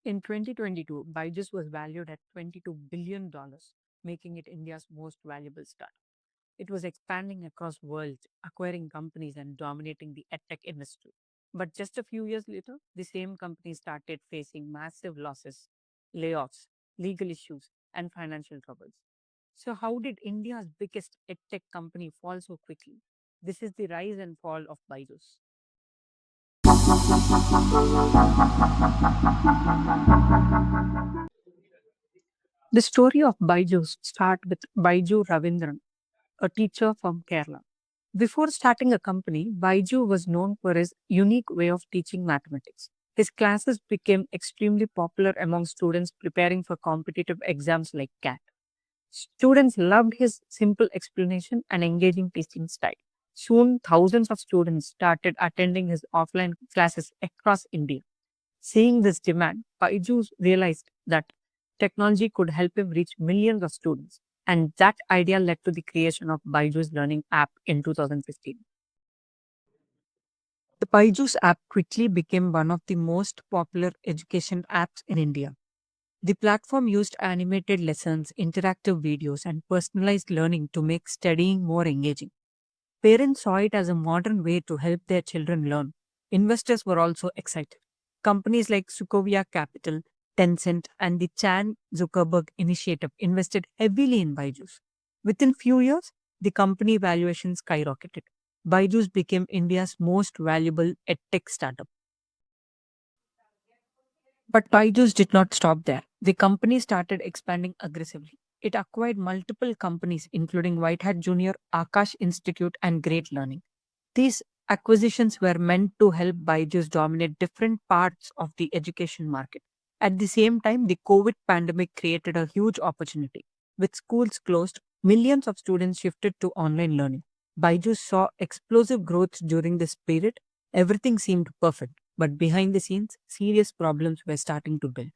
In 2022, Byjus was valued at $22 billion, making it India's most valuable startup. It was expanding across worlds, acquiring companies and dominating the EdTech industry. But just a few years later, the same company started facing massive losses, layoffs, legal issues, and financial troubles. So, how did India's biggest EdTech company fall so quickly? This is the rise and fall of Byjus. The story of Byjus starts with Byju Raveendran, a teacher from Kerala. Before starting a company, Byju was known for his unique way of teaching mathematics. His classes became extremely popular among students preparing for competitive exams like CAT. Students loved his simple explanation and engaging teaching style. Soon, thousands of students started attending his offline classes across India. Seeing this demand, Byju realized that technology could help him reach millions of students. And that idea led to the creation of Byju's Learning app in 2015. The Byju's app quickly became one of the most popular education apps in India. The platform used animated lessons, interactive videos, and personalized learning to make studying more engaging. Parents saw it as a modern way to help their children learn. Investors were also excited. Companies like Sukovia Capital, Tencent, and the Chan Zuckerberg Initiative invested heavily in Byju's. Within few years, the company valuation skyrocketed. Byju's became India's most valuable edtech startup. But Byju's did not stop there. The company started expanding aggressively. It acquired multiple companies, including Whitehead Junior, Akash Institute, and Great Learning. These acquisitions were meant to help Byju's dominate different parts of the education market. At the same time, the COVID pandemic created a huge opportunity. With schools closed, millions of students shifted to online learning. Byju's saw explosive growth during this period. Everything seemed perfect, but behind the scenes, serious problems were starting to build.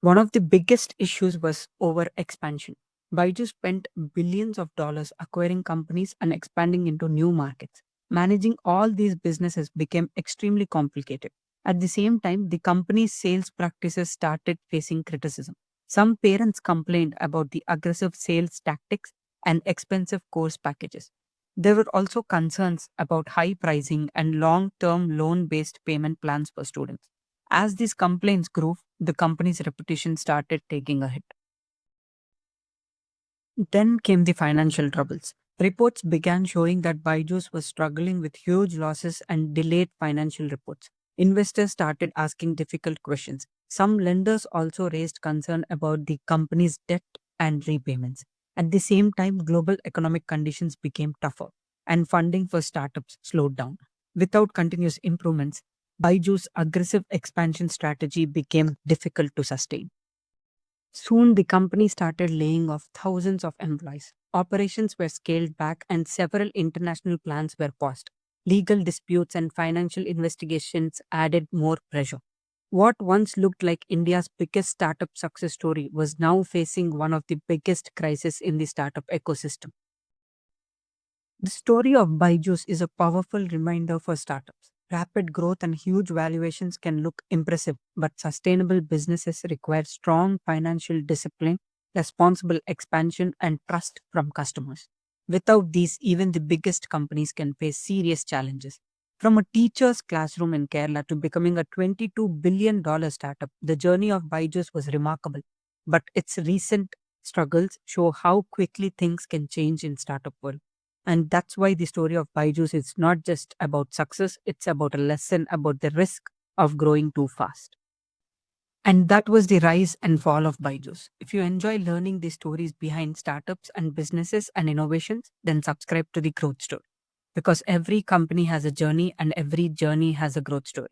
One of the biggest issues was over expansion. Byju spent billions of dollars acquiring companies and expanding into new markets. Managing all these businesses became extremely complicated. At the same time, the company's sales practices started facing criticism. Some parents complained about the aggressive sales tactics and expensive course packages. There were also concerns about high pricing and long term loan based payment plans for students. As these complaints grew, the company's reputation started taking a hit. Then came the financial troubles. Reports began showing that Byju's was struggling with huge losses and delayed financial reports. Investors started asking difficult questions. Some lenders also raised concern about the company's debt and repayments. At the same time, global economic conditions became tougher and funding for startups slowed down. Without continuous improvements, Byju's aggressive expansion strategy became difficult to sustain. Soon, the company started laying off thousands of employees. Operations were scaled back and several international plans were paused. Legal disputes and financial investigations added more pressure. What once looked like India's biggest startup success story was now facing one of the biggest crises in the startup ecosystem. The story of Byju's is a powerful reminder for startups. Rapid growth and huge valuations can look impressive, but sustainable businesses require strong financial discipline, responsible expansion, and trust from customers. Without these, even the biggest companies can face serious challenges. From a teacher's classroom in Kerala to becoming a $22 billion startup, the journey of Byju's was remarkable. But its recent struggles show how quickly things can change in startup world. And that's why the story of Byju's is not just about success, it's about a lesson about the risk of growing too fast. And that was the rise and fall of Byju's. If you enjoy learning the stories behind startups and businesses and innovations, then subscribe to the growth story. Because every company has a journey and every journey has a growth story.